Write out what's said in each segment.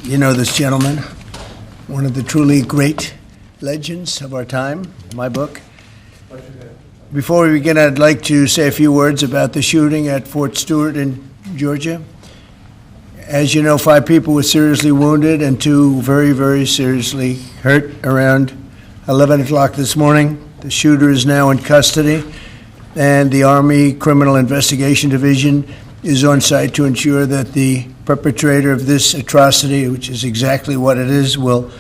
You know this gentleman, one of the truly great legends of our time, my book. Before we begin, I'd like to say a few words about the shooting at Fort Stewart in Georgia. As you know, 5 people were seriously wounded and 2 very, very seriously hurt around 11 o'clock this morning. The shooter is now in custody, and the Army Criminal Investigation Division is on site to ensure that the perpetrator of this atrocity, which is exactly what it is, will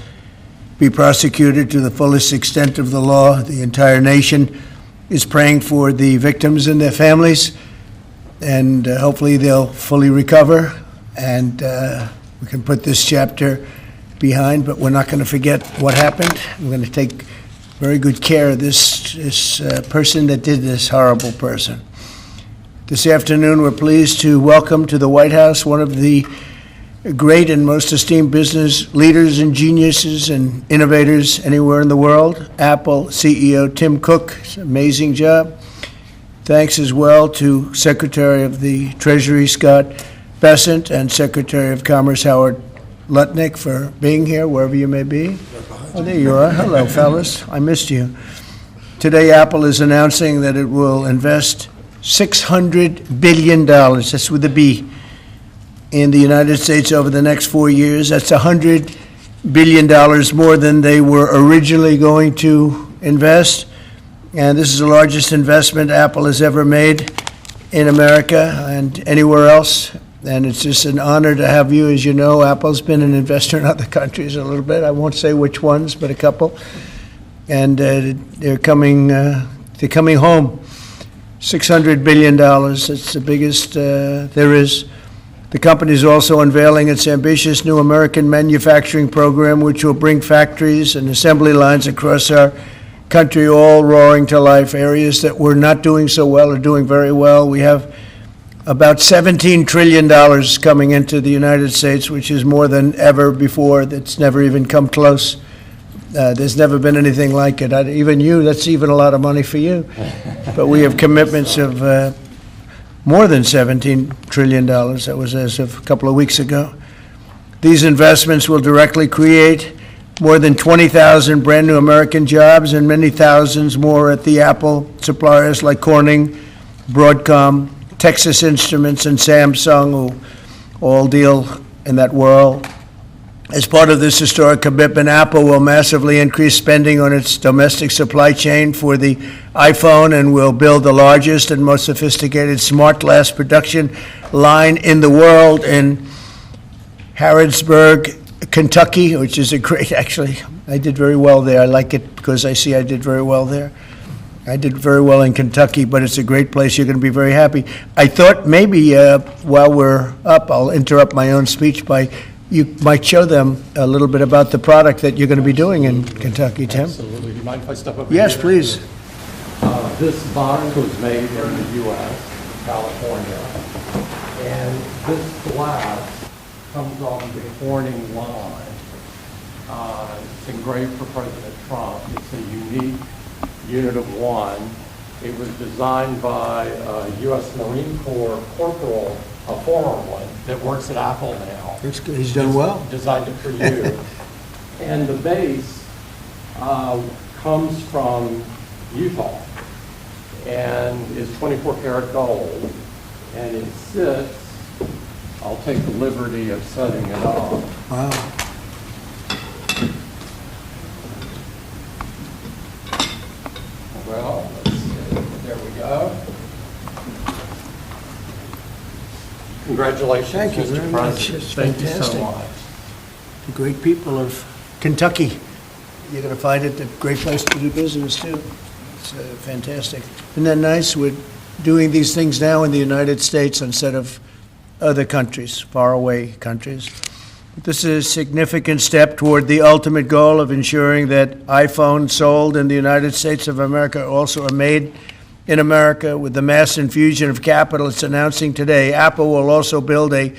be prosecuted to the fullest extent of the law. The entire nation is praying for the victims and their families, and hopefully they'll fully recover, and we can put this chapter behind, but we're not going to forget what happened. We're going to take very good care of this person that did this, horrible person. This afternoon, we're pleased to welcome to the White House one of the great and most esteemed business leaders and geniuses and innovators anywhere in the world, Apple CEO Tim Cook. It's an amazing job. Thanks as well to Secretary of the Treasury Scott Bessent and Secretary of Commerce Howard Lutnick for being here, wherever you may be. Oh, there you are. Hello, fellas. I missed you. Today, Apple is announcing that it will invest $600 billion, that's with a B, in the United States over the next 4 years. That's $100 billion more than they were originally going to invest. And this is the largest investment Apple has ever made in America and anywhere else. And it's just an honor to have you. As you know, Apple's been an investor in other countries a little bit. I won't say which ones, but a couple. And they're coming home. $600 billion, it's the biggest there is. The company is also unveiling its ambitious new American manufacturing program, which will bring factories and assembly lines across our country all roaring to life. Areas that were not doing so well are doing very well. We have about $17 trillion coming into the United States, which is more than ever before. That's never even come close. There's never been anything like it. Even you, that's even a lot of money for you. But we have commitments of more than $17 trillion. That was as of a couple of weeks ago. These investments will directly create more than 20,000 brand new American jobs and many thousands more at the Apple suppliers like Corning, Broadcom, Texas Instruments, and Samsung, who all deal in that world. As part of this historic commitment, Apple will massively increase spending on its domestic supply chain for the iPhone and will build the largest and most sophisticated smart glass production line in the world in Harrodsburg, Kentucky, which is a great, actually, I did very well there. I like it because I did very well there. I did very well in Kentucky, but it's a great place. You're going to be very happy. I thought maybe while we're up, I'll interrupt my own speech by you might show them a little bit about the product that you're going to be doing in Kentucky, Tim. Absolutely. Do you mind if I step up? Yes, please. This box was made in the U.S., California, and this glass comes off the Corning line. It's engraved for President Trump. It's a unique unit of one. It was designed by a U.S. Marine Corps corporal, a former one, that works at Apple now. That's good. He's done well. Designed it for you. And the base comes from Utah and is 24 karat gold. And it sits, I'll take the liberty of setting it up. Wow. Well, let's see. There we go. Congratulations, Thank you Mr. very much. President. It's Thank you so fantastic. much. The great people of Kentucky. You're going to find it a great place to do business, too. It's fantastic. Isn't that nice? We're doing these things now in the United States instead of other countries, faraway countries. This is a significant step toward the ultimate goal of ensuring that iPhones sold in the United States of America also are made in America. With the mass infusion of capital it's announcing today, Apple will also build a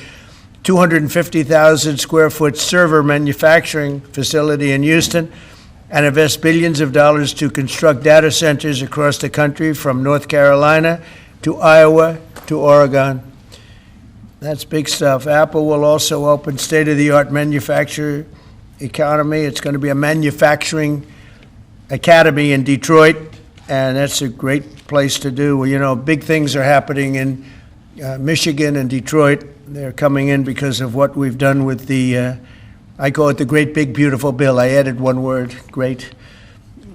250,000 square foot server manufacturing facility in Houston and invest billions of dollars to construct data centers across the country from North Carolina to Iowa to Oregon. That's big stuff. Apple will also open state-of-the-art manufacturer economy. It's going to be a manufacturing academy in Detroit, and that's a great place to do. Well, you know, big things are happening in Michigan and Detroit. They're coming in because of what we've done with the, I call it the Great Big Beautiful Bill. I added one word, great.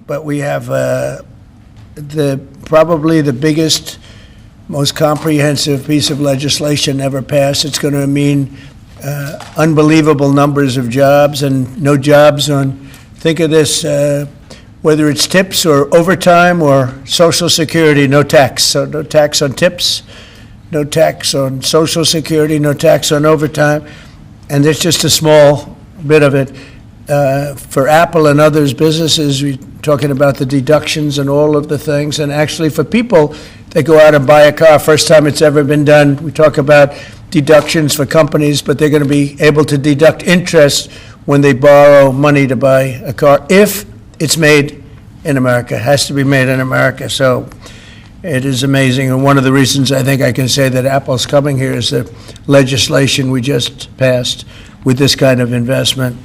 But we have probably the biggest, most comprehensive piece of legislation ever passed. It's going to mean unbelievable numbers of jobs, and no jobs on, think of this, whether it's tips or overtime or Social Security, no tax. So no tax on tips, no tax on Social Security, no tax on overtime, and there's just a small bit of it. For Apple and others businesses, we're talking about the deductions and all of the things, and actually for people that go out and buy a car, first time it's ever been done, we talk about deductions for companies, but they're going to be able to deduct interest when they borrow money to buy a car, if it's made in America. It has to be made in America. So it is amazing, and one of the reasons I think I can say that Apple's coming here is the legislation we just passed with this kind of investment.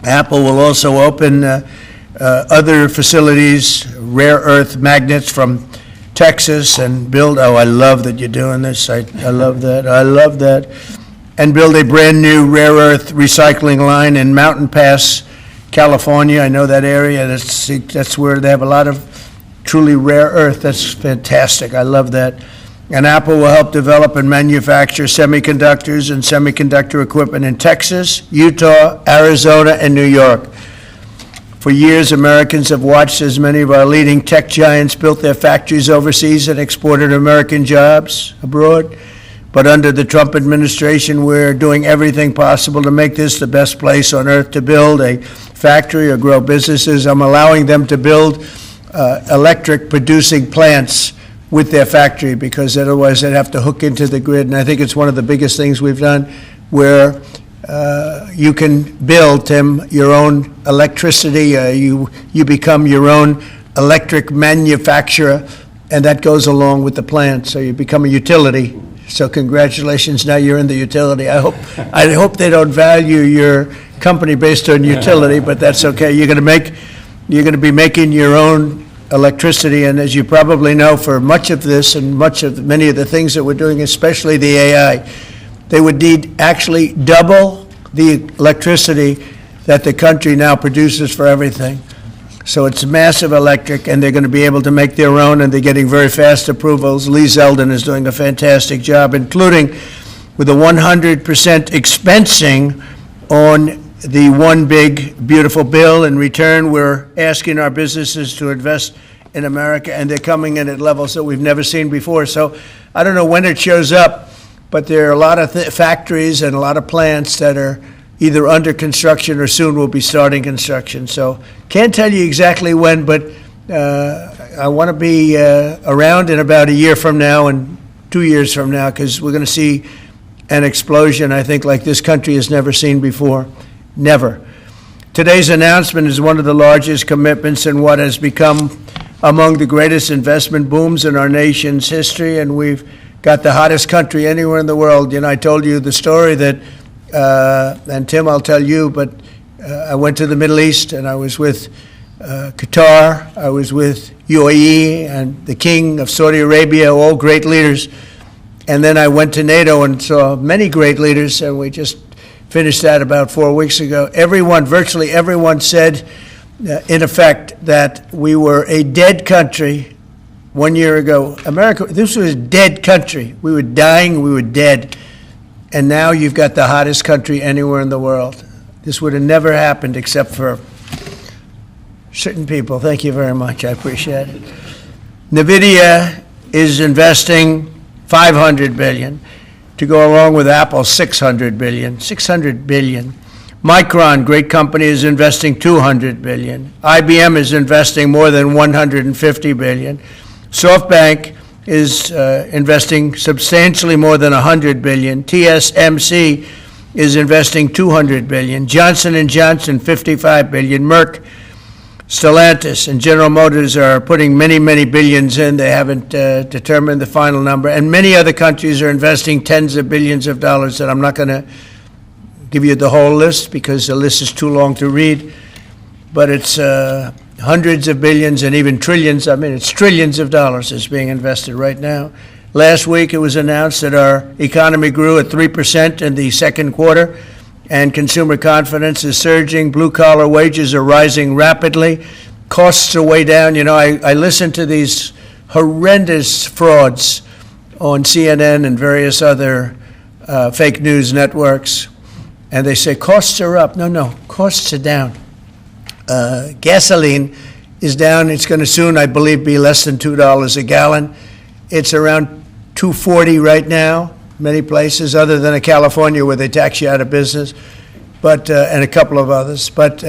Apple will also open other facilities, rare earth magnets from Texas, and build, oh, I love that you're doing this. I love that. I love that. And build a brand new rare earth recycling line in Mountain Pass, California. I know that area. That's where they have a lot of truly rare earth. That's fantastic. I love that. And Apple will help develop and manufacture semiconductors and semiconductor equipment in Texas, Utah, Arizona, and New York. For years, Americans have watched as many of our leading tech giants built their factories overseas and exported American jobs abroad. But under the Trump administration, we're doing everything possible to make this the best place on earth to build a factory or grow businesses. I'm allowing them to build electric producing plants with their factory, because otherwise they'd have to hook into the grid. And I think it's one of the biggest things we've done, where you can build, Tim, your own electricity. You become your own electric manufacturer, and that goes along with the plant. So you become a utility. So congratulations, now you're in the utility. I hope they don't value your company based on utility, but that's okay. You're going to be making your own electricity, and as you probably know, for much of this and many of the things that we're doing, especially the AI, they would need actually double the electricity that the country now produces for everything. So it's massive electric, and they're going to be able to make their own, and they're getting very fast approvals. Lee Zeldin is doing a fantastic job, including with a 100% expensing on the one big beautiful bill. In return, we're asking our businesses to invest in America, and they're coming in at levels that we've never seen before. So I don't know when it shows up, but there are a lot of factories and a lot of plants that are either under construction or soon will be starting construction. So can't tell you exactly when, but I want to be around in about a year from now and 2 years from now, because we're going to see an explosion, I think, like this country has never seen before. Never. Today's announcement is one of the largest commitments in what has become among the greatest investment booms in our nation's history, and we've got the hottest country anywhere in the world. You know, I told you the story that, and Tim, I'll tell you, but I went to the Middle East, and I was with Qatar, I was with UAE, and the King of Saudi Arabia, all great leaders. And then I went to NATO and saw many great leaders, and we just finished that about 4 weeks ago. Virtually everyone said, in effect, that we were a dead country 1 year ago. America, this was a dead country. We were dying, we were dead. And now you've got the hottest country anywhere in the world. This would have never happened except for certain people. Thank you very much. I appreciate it. NVIDIA is investing $500 billion to go along with Apple, $600 billion. $600 billion. Micron, great company, is investing $200 billion. IBM is investing more than $150 billion. SoftBank is investing substantially more than $100 billion. TSMC is investing $200 billion. Johnson & Johnson, $55 billion. Merck, Stellantis and General Motors are putting many, many billions in. They haven't determined the final number. And many other countries are investing tens of billions of dollars, and I'm not going to give you the whole list because the list is too long to read. But it's hundreds of billions and even trillions. I mean, it's trillions of dollars is being invested right now. Last week, it was announced that our economy grew at 3% in the second quarter, and consumer confidence is surging. Blue-collar wages are rising rapidly. Costs are way down. You know, I listen to these horrendous frauds on CNN and various other fake news networks, and they say costs are up. No, costs are down. Gasoline is down. It's going to soon, I believe, be less than $2 a gallon. It's around $2.40 right now, many places other than in California where they tax you out of business, but and a couple of others. But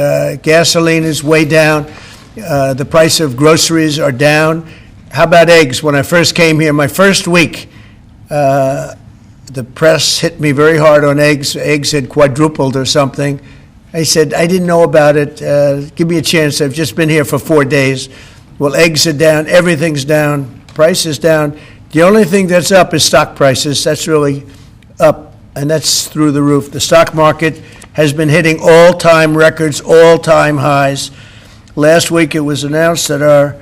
gasoline is way down. The price of groceries are down. How about eggs? When I first came here, my first week, the press hit me very hard on eggs. Eggs had quadrupled or something. I said, I didn't know about it. Give me a chance. I've just been here for 4 days. Well, eggs are down. Everything's down. Price is down. The only thing that's up is stock prices. That's really up, and that's through the roof. The stock market has been hitting all-time records, all-time highs. Last week it was announced that our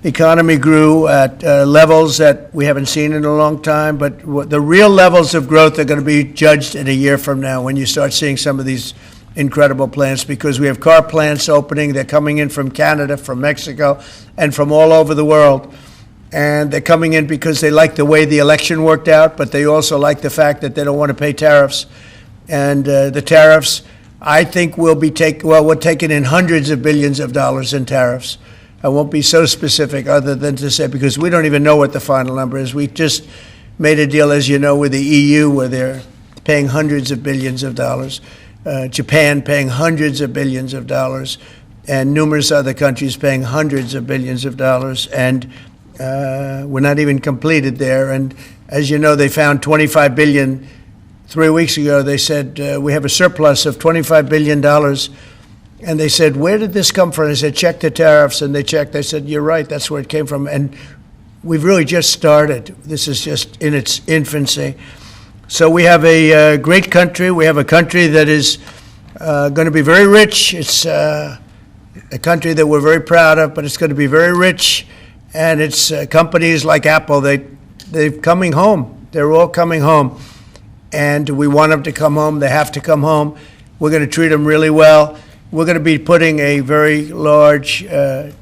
economy grew at levels that we haven't seen in a long time, but the real levels of growth are going to be judged in a year from now when you start seeing some of these incredible plants, because we have car plants opening. They're coming in from Canada, from Mexico, and from all over the world. And they're coming in because they like the way the election worked out, but they also like the fact that they don't want to pay tariffs. And the tariffs, I think, we're taking in hundreds of billions of dollars in tariffs. I won't be so specific other than to say, because we don't even know what the final number is. We just made a deal, as you know, with the EU where they're paying hundreds of billions of dollars. Japan paying hundreds of billions of dollars, and numerous other countries paying hundreds of billions of dollars. And we're not even completed there. And as you know, they found $25 billion 3 weeks ago. They said, we have a surplus of $25 billion. And they said, where did this come from? I said, check the tariffs. And they checked. They said, you're right, that's where it came from. And we've really just started. This is just in its infancy. So we have a great country. We have a country that is going to be very rich. It's a country that we're very proud of, but it's going to be very rich. And it's companies like Apple, they're coming home. They're all coming home. And we want them to come home. They have to come home. We're going to treat them really well. We're going to be putting a very large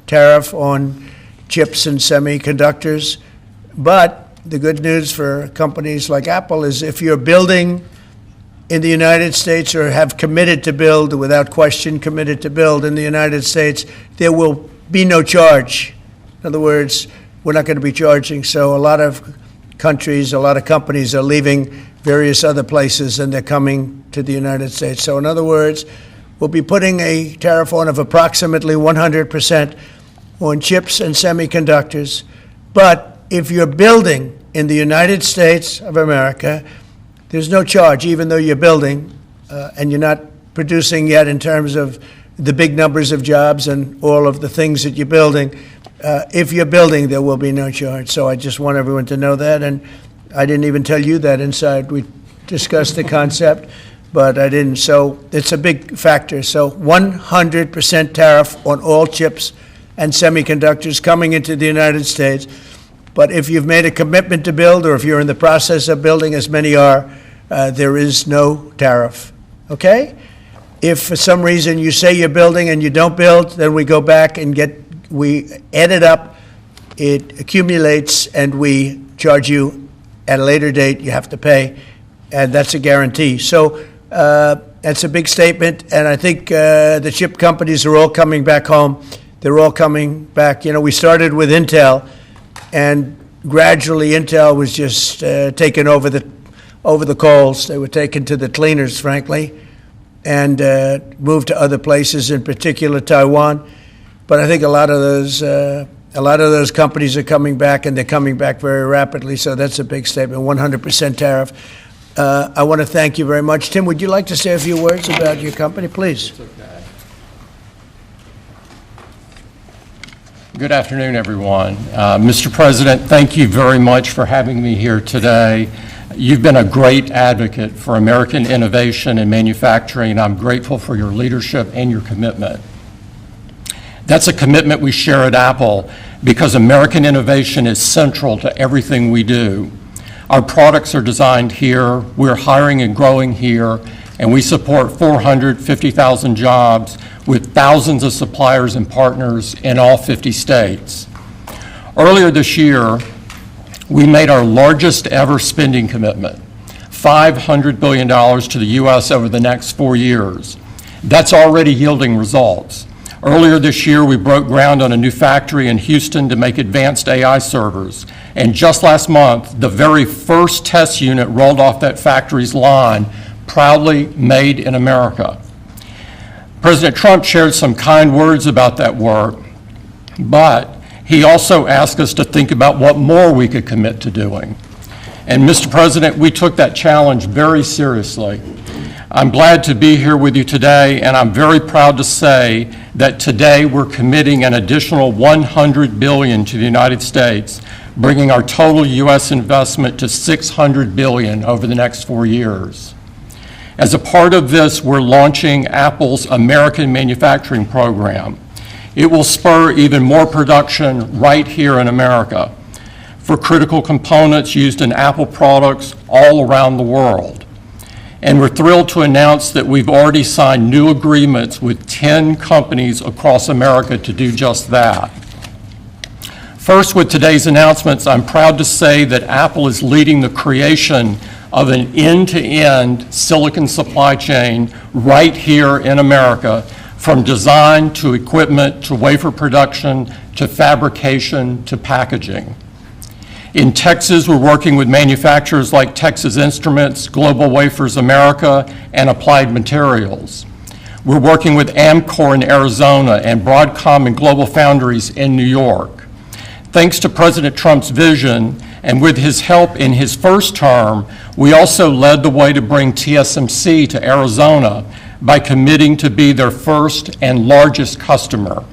tariff on chips and semiconductors. But the good news for companies like Apple is if you're building in the United States or have committed to build, without question committed to build in the United States, there will be no charge. In other words, we're not going to be charging. So a lot of countries, a lot of companies are leaving various other places and they're coming to the United States. So in other words, we'll be putting a tariff on of approximately 100% on chips and semiconductors. But if you're building in the United States of America, there's no charge, even though you're building and you're not producing yet in terms of the big numbers of jobs and all of the things that you're building. If you're building, there will be no charge. So I just want everyone to know that. And I didn't even tell you that inside. We discussed the concept, but I didn't. So it's a big factor. So 100% tariff on all chips and semiconductors coming into the United States. But if you've made a commitment to build, or if you're in the process of building, as many are, there is no tariff. Okay? If for some reason you say you're building and you don't build, then we go back and we add it up, it accumulates, and we charge you at a later date. You have to pay, and that's a guarantee. So that's a big statement, and I think the chip companies are all coming back home. They're all coming back. You know, we started with Intel, and gradually Intel was just taken over the coals. They were taken to the cleaners, frankly, and moved to other places, in particular Taiwan. But I think a lot of those companies are coming back, and they're coming back very rapidly. So that's a big statement. 100% tariff. I want to thank you very much. Tim, would you like to say a few words about your company, please? It's okay. Good afternoon, everyone. Mr. President, thank you very much for having me here today. You've been a great advocate for American innovation and manufacturing, and I'm grateful for your leadership and your commitment. That's a commitment we share at Apple because American innovation is central to everything we do. Our products are designed here, we're hiring and growing here, and we support 450,000 jobs with thousands of suppliers and partners in all 50 states. Earlier this year, we made our largest ever spending commitment, $500 billion to the U.S. over the next 4 years. That's already yielding results. Earlier this year, we broke ground on a new factory in Houston to make advanced AI servers. And just last month, the very first test unit rolled off that factory's line, proudly made in America. President Trump shared some kind words about that work, but he also asked us to think about what more we could commit to doing. And Mr. President, we took that challenge very seriously. I'm glad to be here with you today, and I'm very proud to say that today we're committing an additional $100 billion to the United States, bringing our total U.S. investment to $600 billion over the next 4 years. As a part of this, we're launching Apple's American Manufacturing Program. It will spur even more production right here in America for critical components used in Apple products all around the world. And we're thrilled to announce that we've already signed new agreements with 10 companies across America to do just that. First, with today's announcements, I'm proud to say that Apple is leading the creation of an end-to-end silicon supply chain right here in America, from design to equipment to wafer production to fabrication to packaging. In Texas, we're working with manufacturers like Texas Instruments, Global Wafers America, and Applied Materials. We're working with Amcor in Arizona and Broadcom and Global Foundries in New York. Thanks to President Trump's vision, and with his help in his first term, we also led the way to bring TSMC to Arizona by committing to be their first and largest customer.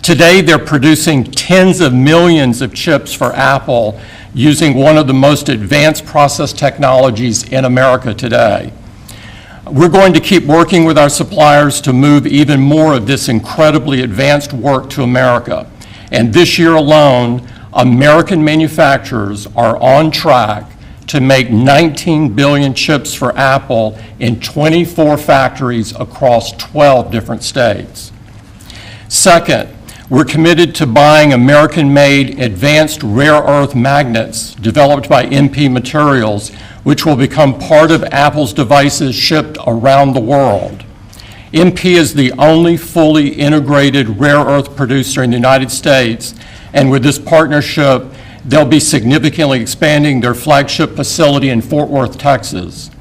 Today, they're producing tens of millions of chips for Apple using one of the most advanced process technologies in America today. We're going to keep working with our suppliers to move even more of this incredibly advanced work to America. And this year alone, American manufacturers are on track to make 19 billion chips for Apple in 24 factories across 12 different states. Second, we're committed to buying American-made advanced rare earth magnets developed by MP Materials, which will become part of Apple's devices shipped around the world. MP is the only fully integrated rare earth producer in the United States, and with this partnership, they'll be significantly expanding their flagship facility in Fort Worth, Texas.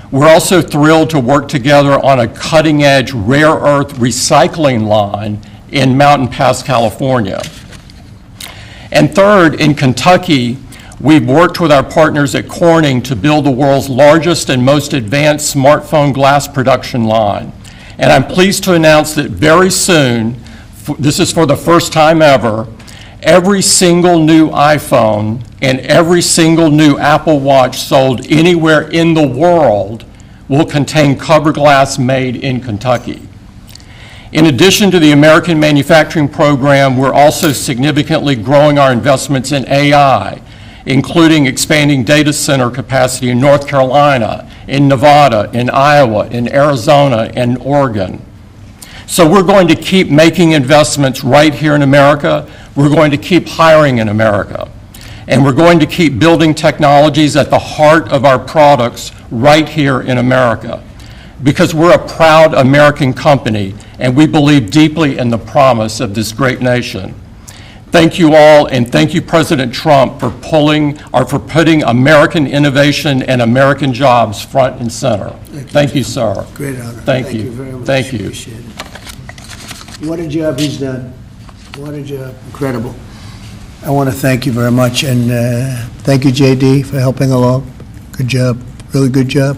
We're also thrilled to work together on a cutting-edge rare earth recycling line in Mountain Pass, California. And third, in Kentucky, we've worked with our partners at Corning to build the world's largest and most advanced smartphone glass production line. And I'm pleased to announce that very soon, this is for the first time ever, every single new iPhone and every single new Apple Watch sold anywhere in the world will contain cover glass made in Kentucky. In addition to the American Manufacturing Program, we're also significantly growing our investments in AI, including expanding data center capacity in North Carolina, in Nevada, in Iowa, in Arizona, and Oregon. So we're going to keep making investments right here in America. We're going to keep hiring in America. And we're going to keep building technologies at the heart of our products right here in America. Because we're a proud American company, and we believe deeply in the promise of this great nation. Thank you all, and thank you, President Trump, for putting American innovation and American jobs front and center. Thank you, sir. Great honor. Thank you. Very much. Thank you. Appreciate it. What a job he's done. What a job. Incredible. I want to thank you very much, and thank you, JD, for helping along. Good job. Really good job.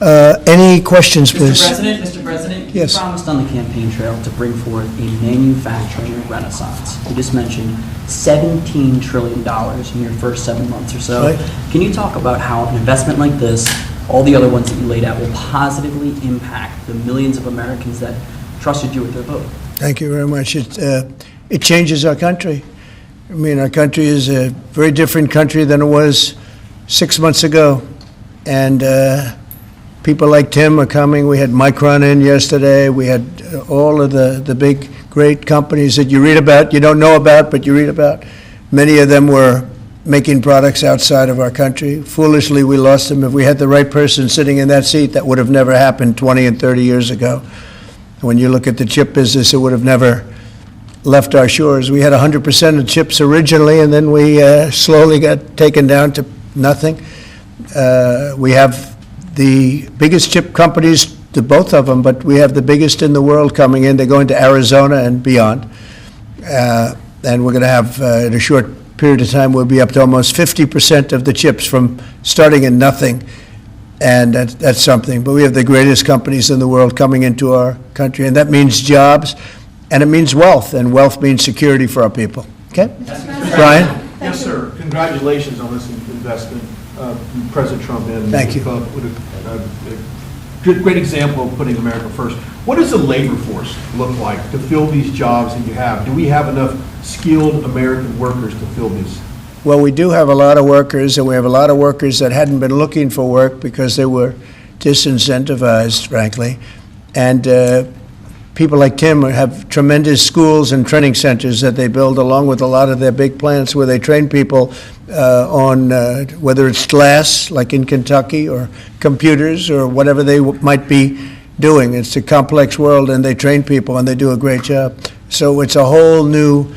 Any questions, please? Mr. President, Yes. You promised on the campaign trail to bring forth a manufacturing renaissance. You just mentioned $17 trillion in your first 7 months or so. Right. Can you talk about how an investment like this, all the other ones that you laid out, will positively impact the millions of Americans that trusted you with their vote? Thank you very much. It changes our country. I mean, our country is a very different country than it was 6 months ago. And people like Tim are coming. We had Micron in yesterday. We had all of the big, great companies that you read about, you don't know about, but you read about. Many of them were making products outside of our country. Foolishly, we lost them. If we had the right person sitting in that seat, that would have never happened 20 and 30 years ago. When you look at the chip business, it would have never left our shores. We had 100% of chips originally, and then we slowly got taken down to nothing. We have the biggest chip companies, to both of them, but we have the biggest in the world coming in. They're going to Arizona and beyond. And we're going to have, in a short period of time, we'll be up to almost 50% of the chips from starting in nothing. And that's something. But we have the greatest companies in the world coming into our country, and that means jobs, and it means wealth, and wealth means security for our people. Okay? Brian? Yes, sir. Congratulations on this investment, President Trump. And Thank you. What a great example of putting America first. What does the labor force look like to fill these jobs that you have? Do we have enough skilled American workers to fill these? Well, we do have a lot of workers, and we have a lot of workers that hadn't been looking for work because they were disincentivized, frankly. And people like Tim have tremendous schools and training centers that they build along with a lot of their big plants where they train people on whether it's glass, like in Kentucky, or computers, or whatever they might be doing. It's a complex world, and they train people, and they do a great job. So it's a whole new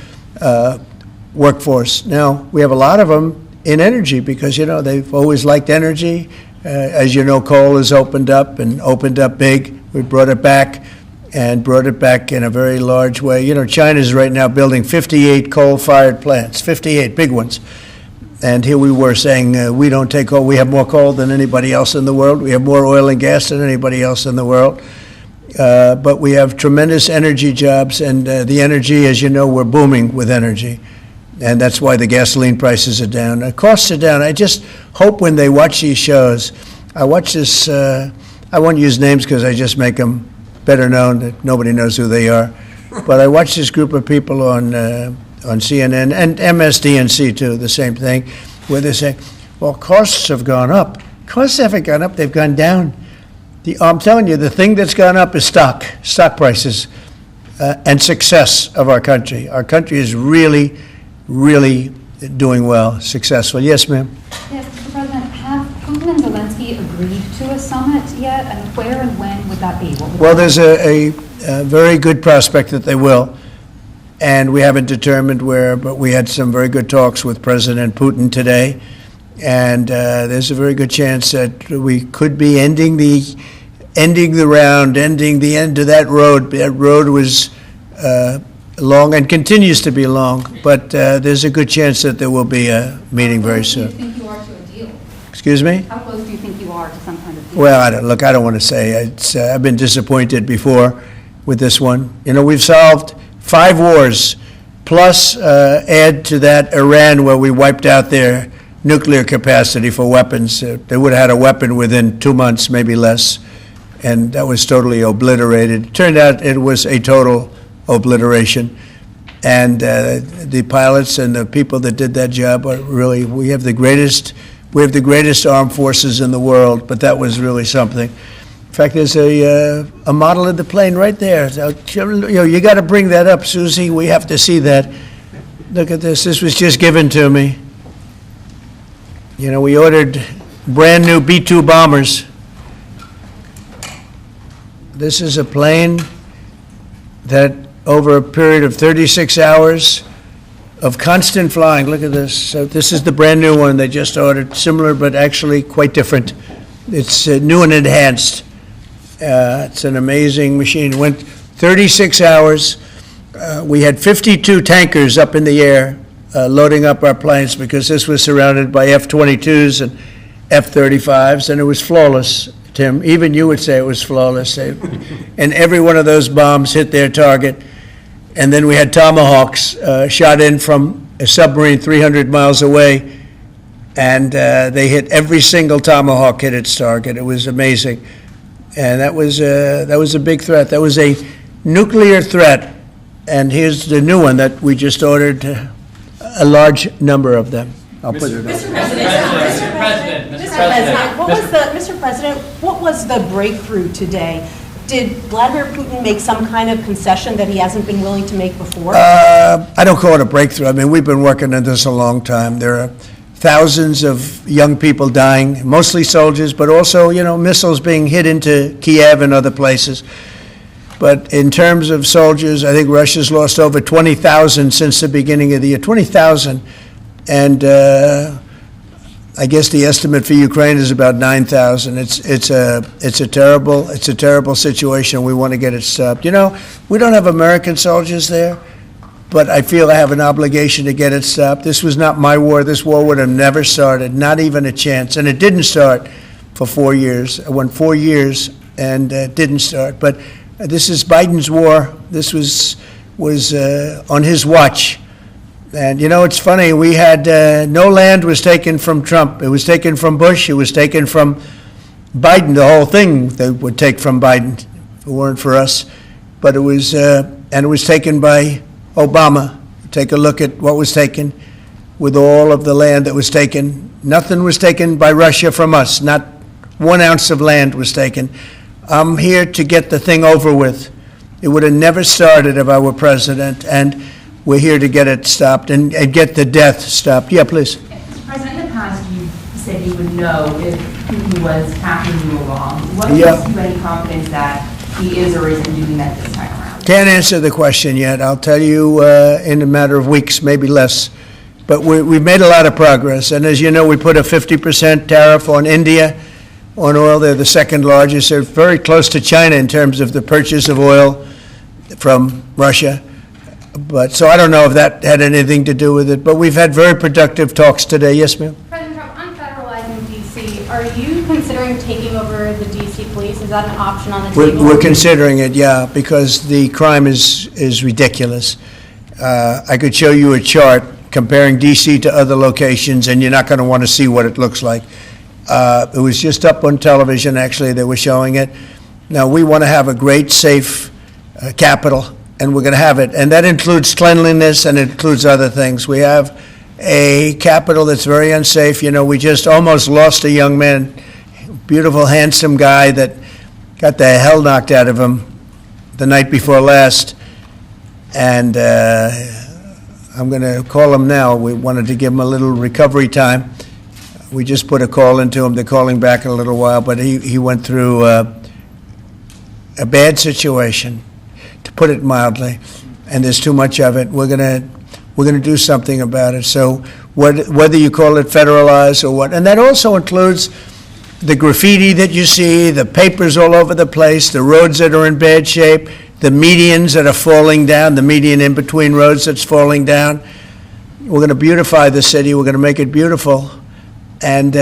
workforce. Now, we have a lot of them in energy because, you know, they've always liked energy. As you know, coal has opened up big. We brought it back in a very large way. You know, China's right now building 58 coal-fired plants, 58 big ones. And here we were saying we don't take coal. We have more coal than anybody else in the world. We have more oil and gas than anybody else in the world. But we have tremendous energy jobs, and the energy, as you know, we're booming with energy. And that's why the gasoline prices are down. The costs are down. I just hope when they watch these shows, I watch this, I won't use names because I just make them better known that nobody knows who they are. But I watch this group of people on CNN and MSDNC too, the same thing, where they say, well, costs have gone up. Costs haven't gone up, they've gone down. I'm telling you, the thing that's gone up is stock prices, and success of our country. Our country is really, really doing well, successful. Yes, ma'am? Yes, Mr. President, have Putin and Zelensky agreed to a summit yet? And where and when would that be? Well, there's a very good prospect that they will. And we haven't determined where, but we had some very good talks with President Putin today. And there's a very good chance that we could be ending the end of that road. That road was long and continues to be long, but there's a good chance that there will be a meeting very soon. How close do you think you are to a deal? Excuse me? How close do you think you are to some kind of deal? Well, I don't want to say. I've been disappointed before with this one. You know, we've solved 5 wars, plus add to that Iran, where we wiped out their nuclear capacity for weapons. They would have had a weapon within 2 months, maybe less, and that was totally obliterated. It turned out it was a total obliteration, and the pilots and the people that did that job are really, we have the greatest armed forces in the world, but that was really something. In fact, there's a model of the plane right there. So, you got to bring that up, Susie. We have to see that. Look at this. This was just given to me. You know, we ordered brand new B-2 bombers. This is a plane that over a period of 36 hours of constant flying, look at this. So this is the brand new one they just ordered, similar but actually quite different. It's new and enhanced. It's an amazing machine. It went 36 hours. We had 52 tankers up in the air loading up our planes because this was surrounded by F-22s and F-35s, and it was flawless. It Tim. Even you would say it was flawless. And every one of those bombs hit their target. And then we had Tomahawks shot in from a submarine 300 miles away, and they hit every single Tomahawk hit its target. It was amazing. And that was a big threat. That was a nuclear threat. And here's the new one that we just ordered, a large number of them. I'll put it up. Mr. President, what was the breakthrough today? Did Vladimir Putin make some kind of concession that he hasn't been willing to make before? I don't call it a breakthrough. I mean, we've been working on this a long time. There are thousands of young people dying, mostly soldiers, but also, missiles being hit into Kiev and other places. But in terms of soldiers, I think Russia's lost over 20,000 since the beginning of the year. 20,000. And I guess the estimate for Ukraine is about 9,000. It's a terrible situation. We want to get it stopped. We don't have American soldiers there, but I feel I have an obligation to get it stopped. This was not my war. This war would have never started, not even a chance. And it didn't start for 4 years. It went 4 years and didn't start. But this is Biden's war. This was on his watch. And, it's funny, we had no land was taken from Trump. It was taken from Bush. It was taken from Biden. The whole thing they would take from Biden if it weren't for us. But it was taken by Obama. Take a look at what was taken with all of the land that was taken. Nothing was taken by Russia from us. Not 1 ounce of land was taken. I'm here to get the thing over with. It would have never started if I were president, and we're here to get it stopped and get the death stopped. Yeah, please. Mr. President, in the past, you said you would know if Putin was tackling you along. What gives you any confidence that he is or isn't doing that this time around? Can't answer the question yet. I'll tell you in a matter of weeks, maybe less. But we've made a lot of progress. And as you know, we put a 50% tariff on India on oil. They're the second largest. They're very close to China in terms of the purchase of oil from Russia. But so I don't know if that had anything to do with it. But we've had very productive talks today. Yes, ma'am? President Trump, on federalizing D.C., are you considering taking over the D.C. police? Is that an option on the table? We're considering it, yeah, because the crime is ridiculous. I could show you a chart comparing D.C. to other locations, and you're not going to want to see what it looks like. It was just up on television, actually, they were showing it. Now, we want to have a great, safe capital, and we're going to have it. And that includes cleanliness and it includes other things. We have a capital that's very unsafe. We just almost lost a young man, beautiful, handsome guy that got the hell knocked out of him the night before last. And I'm going to call him now. We wanted to give him a little recovery time. We just put a call into him. They're calling back in a little while, but he went through a bad situation, to put it mildly, and there's too much of it. We're gonna do something about it. So whether you call it federalized or what, and that also includes the graffiti that you see, the papers all over the place, the roads that are in bad shape, the medians that are falling down, the median in between roads that's falling down. We're going to beautify the city. We're going to make it beautiful. And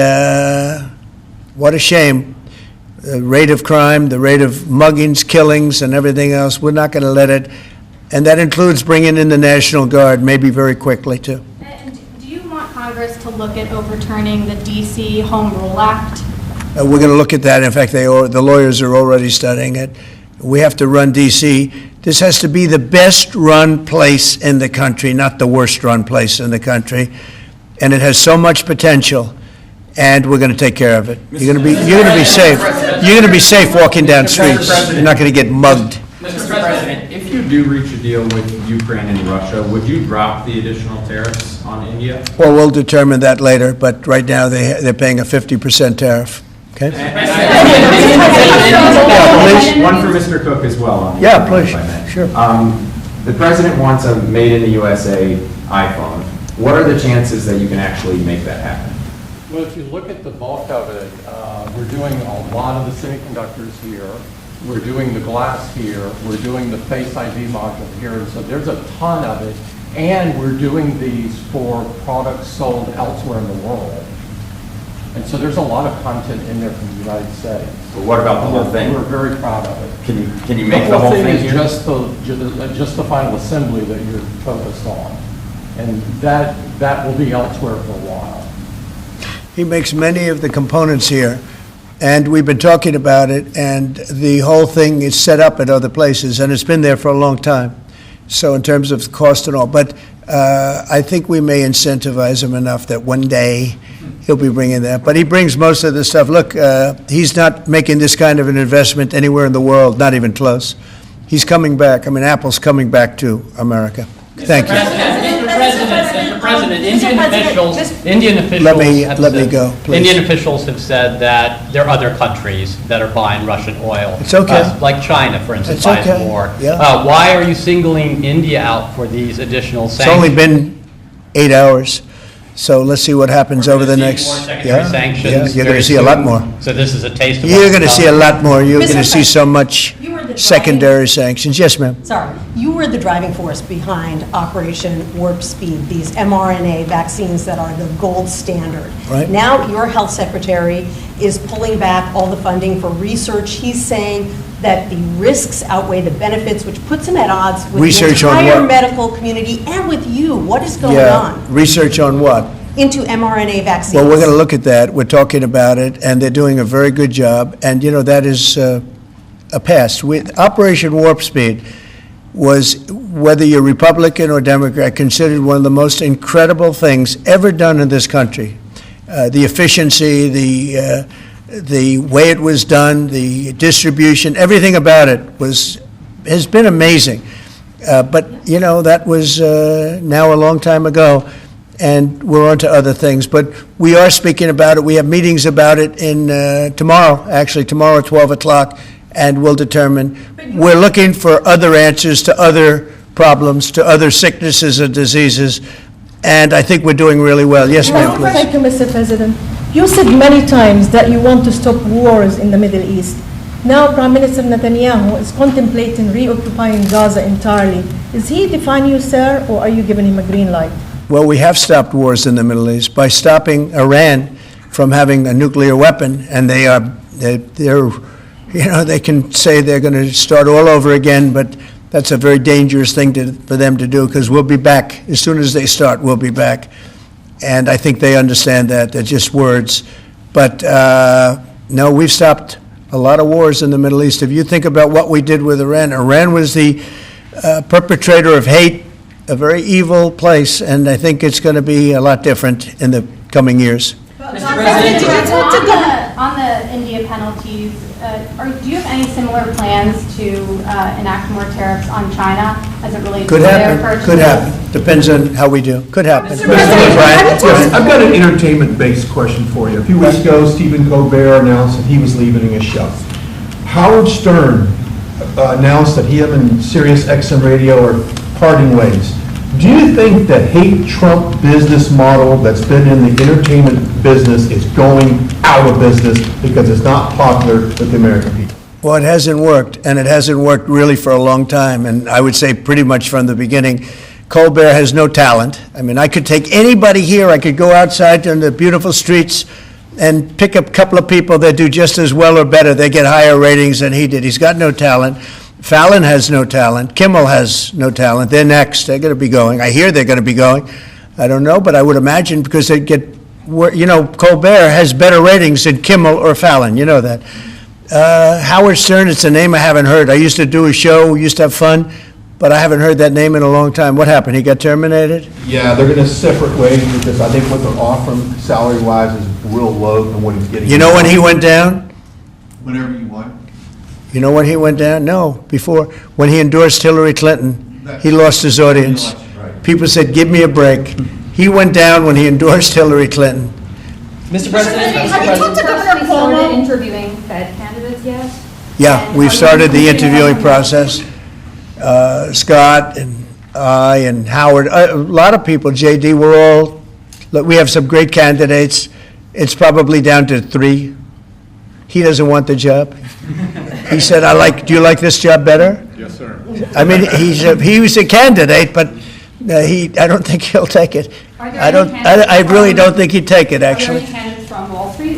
what a shame. The rate of crime, the rate of muggings, killings, and everything else, we're not going to let it. And that includes bringing in the National Guard, maybe very quickly, too. And do you want Congress to look at overturning the D.C. Home Rule Act? We're going to look at that. In fact, the lawyers are already studying it. We have to run D.C. This has to be the best-run place in the country, not the worst-run place in the country. And it has so much potential. And we're going to take care of it. You're going to be safe. You're going to be safe walking down streets. You're not going to get mugged. Mr. President, if you do reach a deal with Ukraine and Russia, would you drop the additional tariffs on India? Well, we'll determine that later. But right now they're paying a 50% tariff. Okay. One for Mr. Cook as well. On yeah, please. Sure. The president wants a made-in-the-USA iPhone. What are the chances that you can actually make that happen? Well, if you look at the bulk of it, we're doing a lot of the semiconductors here. We're doing the glass here. We're doing the Face ID module here. And so there's a ton of it. And we're doing these for products sold elsewhere in the world. And so there's a lot of content in there from the United States. But what about the whole thing? We're very proud of it. Can you make the whole thing is here? just the final assembly that you're focused on. And that will be elsewhere for a while. He makes many of the components here, and we've been talking about it, and the whole thing is set up at other places, and it's been there for a long time. So in terms of cost and all, but I think we may incentivize him enough that one day he'll be bringing that. But he brings most of the stuff. Look, he's not making this kind of an investment anywhere in the world, not even close. He's coming back. I mean, Apple's coming back to America. Thank you. Mr. President, Indian officials Let me go, please. Indian officials have said that there are other countries that are buying Russian oil. It's okay. Like China, for instance, It's buys okay. more. Yeah. Why are you singling India out for these additional It's sanctions? only been 8 hours, so let's see what happens We're over the gonna next. see more secondary sanctions You're going very to see a lot soon. more. So this is a taste of You're what's going to see a coming. lot more. You're Mr. going to see so much You were the secondary sanctions. Yes, ma'am. Sorry, you were the driving force behind Operation Warp Speed, these mRNA vaccines that are the gold standard. Right. Now, your health secretary is pulling back all the funding for research. He's saying that the risks outweigh the benefits, which puts him at odds with Research the on entire what? medical community and with you. What is going Yeah, on research on what? into mRNA vaccines? Well, we're going to look at that. We're talking about it, and they're doing a very good job. And, you know, that is a past. Operation Warp Speed was, whether you're Republican or Democrat, considered one of the most incredible things ever done in this country. The efficiency, the way it was done, the distribution, everything about it has been amazing. But, you know, that was now a long time ago, and we're on to other things. But we are speaking about it. We have meetings about it tomorrow at 12 o'clock, and we'll determine. We're looking for other answers to other problems, to other sicknesses and diseases, and I think we're doing really well. Yes, ma'am, please. Thank you, Mr. President. You said many times that you want to stop wars in the Middle East. Now, Prime Minister Netanyahu is contemplating reoccupying Gaza entirely. Is he defying you, sir, or are you giving him a green light? Well, we have stopped wars in the Middle East by stopping Iran from having a nuclear weapon, and they're you know, they can say they're going to start all over again, but that's a very dangerous thing for them to do, because we'll be back. As soon as they start, we'll be back. And I think they understand that. They're just words. But no, we've stopped a lot of wars in the Middle East. If you think about what we did with Iran, Iran was the perpetrator of hate, a very evil place, and I think it's going to be a lot different in the coming years. Mr. President, On the India penalties, do you have any similar plans to enact more tariffs on China as it relates to Could their happen, purchases? could happen. Depends on how we do. Could happen. Mr. Brian? Yes, I've got an entertainment-based question for you. A few weeks ago, Stephen Colbert announced that he was leaving his show. Howard Stern announced that he and Sirius XM Radio are parting ways. Do you think that hate Trump business model that's been in the entertainment business is going out of business because it's not popular with the American people? Well, it hasn't worked, and it hasn't worked really for a long time, and I would say pretty much from the beginning. Colbert has no talent. I mean, I could take anybody here, I could go outside on the beautiful streets and pick up a couple of people that do just as well or better. They get higher ratings than he did. He's got no talent. Fallon has no talent. Kimmel has no talent. They're next. They're going to be going. I hear they're going to be going. I don't know, but I would imagine because they get, you know, Colbert has better ratings than Kimmel or Fallon. You know that. Howard Stern, it's a name I haven't heard. I used to do a show, we used to have fun, but I haven't heard that name in a long time. What happened? He got terminated? Yeah, they're going to separate ways because I think what they're offering salary-wise is real low than what he's getting. You know when he went down? Whenever you want. You know when he went down? No, before. When he endorsed Hillary Clinton, he lost his audience. People said, give me a break. He went down when he endorsed Hillary Clinton. Mr. President, Have you talked to Governor Cuomo? Started interviewing Fed candidates yet? Yeah, And we've are you started the considering interviewing them? process. Scott and I and Howard, a lot of people, JD, we have some great candidates. It's probably down to 3. He doesn't want the job. He said, do you like this job better? Yes, sir. I mean, he was a candidate, but I don't think he'll take it. Are there I any candidates really from- don't think he'd take it, Are there actually. any candidates from Wall Street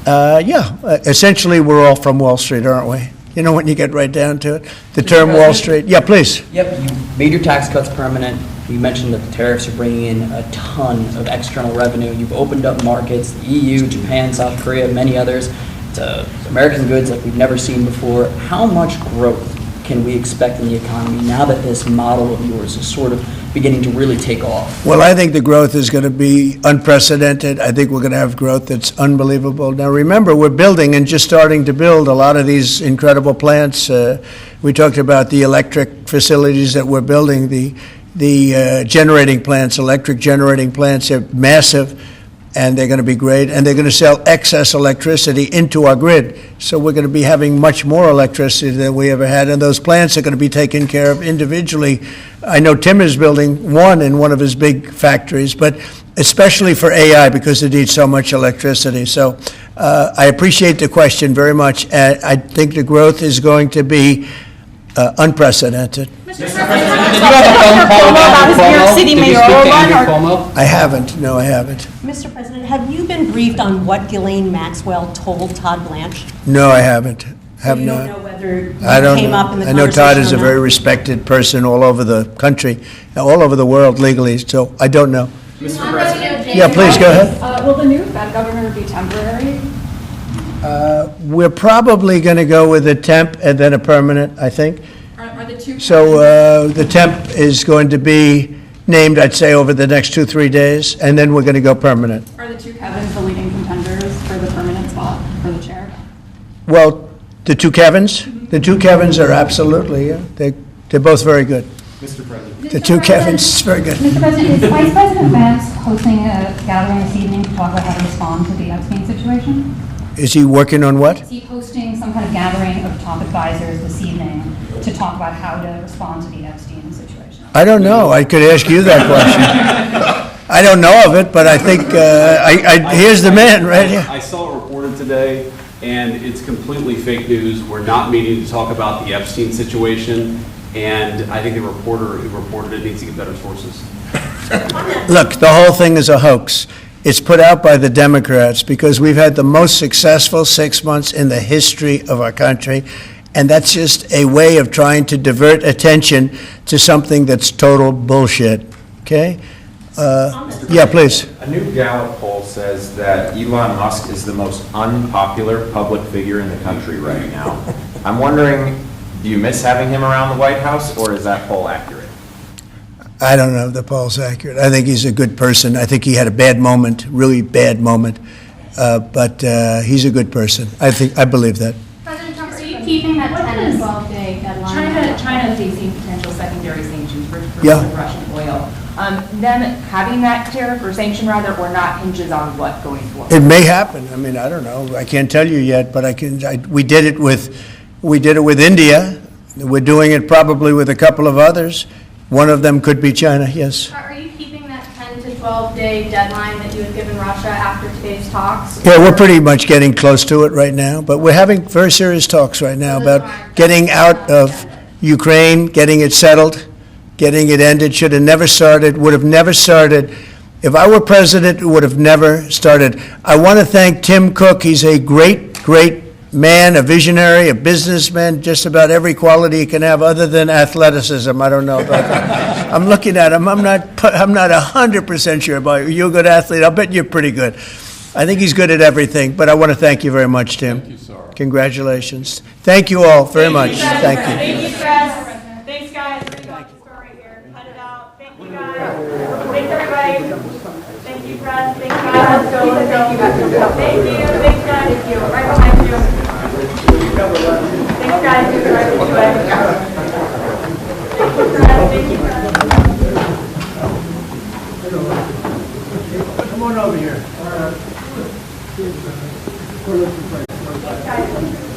Essentially, we're all from Wall Street, aren't we? You know, when you get right down to it, the term Wall Street. Yeah, please. Yep, you made your tax cuts permanent. You mentioned that the tariffs are bringing in a ton of external revenue. You've opened up markets, the EU, Japan, South Korea, many others, to American goods like we've never seen before. How much growth can we expect in the economy now that this model of yours is sort of beginning to really take off? Well, I think the growth is going to be unprecedented. I think we're going to have growth that's unbelievable. Now, remember, we're building and just starting to build a lot of these incredible plants. We talked about the electric facilities that we're building, the generating plants, electric generating plants. They're massive, and they're going to be great, and they're going to sell excess electricity into our grid. So we're going to be having much more electricity than we ever had, and those plants are going to be taken care of individually. I know Tim is building one in one of his big factories, but especially for AI, because it needs so much electricity. So I appreciate the question very much. I think the growth is going to be unprecedented. Did you have a phone call about New York Cuomo? City Did you mayoral speak to run, Andrew or- Cuomo? I haven't. No, I haven't. Mr. President, have you been briefed on what Ghislaine Maxwell told Todd Blanche? No, I haven't. Have So you don't not. know whether you I don't came know. up in the I know Todd is a conversation or very not? respected person all over the country, all over the world legally, so I don't know. Mr. President. Yeah, please, go ahead. Will the new Fed governor be temporary? We're probably going to go with a temp and then a permanent, I think. Are the two? So the temp is going to be named, I'd say, over the next 2-3 days, and then we're going to go permanent. Are the two Kevins the leading contenders for the permanent spot for the chair? Well, the two Kevins? The two Kevins are absolutely, yeah, they're both very good. Mr. President. The two Kevins, very good. Mr. President, is Vice President Vance hosting a gathering this evening to talk about how to respond to the Epstein situation? Is he working on what? Is he hosting some kind of gathering of top advisors this evening to talk about how to respond to the Epstein situation? I don't know. I could ask you that question. I don't know of it, but I think, here's the man right here. I saw it reported today, and it's completely fake news. We're not meeting to talk about the Epstein situation, and I think the reporter who reported it needs to get better sources. Look, the whole thing is a hoax. It's put out by the Democrats because we've had the most successful 6 months in the history of our country, and that's just a way of trying to divert attention to something that's total bullshit, okay? Yeah, please. A new Gallup poll says that Elon Musk is the most unpopular public figure in the country right now. I'm wondering, do you miss having him around the White House, or is that poll accurate? I don't know if the poll's accurate. I think he's a good person. I think he had a bad moment, really bad moment, but he's a good person. I believe that. President Trump, are you keeping that 10 to 12 day deadline? China facing potential secondary sanctions for Yeah. Russian oil. Them having that tariff or sanction rather, or not, hinges on what going forward? It may happen. I mean, I don't know. I can't tell you yet, but we did it with India. We're doing it probably with a couple of others. One of them could be China, yes. Are you keeping that 10 to 12 day deadline that you had given Russia after today's talks? Yeah, we're pretty much getting close to it right now, but we're having very serious talks right now about getting out of Ukraine, getting it settled, getting it ended. Should have never started, would have never started. If I were president, it would have never started. I want to thank Tim Cook. He's a great, great man, a visionary, a businessman, just about every quality he can have other than athleticism. I don't know about that. I'm looking at him. I'm not 100% sure about you. You're a good athlete. I'll bet you're pretty good. I think he's good at everything, but I want to thank you very much, Tim. Thank you, sir. Congratulations. Thank you all very much. Thank you. Thank you, Chris. Thanks, guys. We're going to start right here. Cut it out. Thank you, guys. Thanks, everybody. Thank you, Press. Thank you, guys. Let's go. Let's go. Thank you. Thanks, guys. Thank you. Right behind you. Thanks, guys. Do the right this way. Thank you, Press. Thank you, Press. Come on over here. Thanks, guys.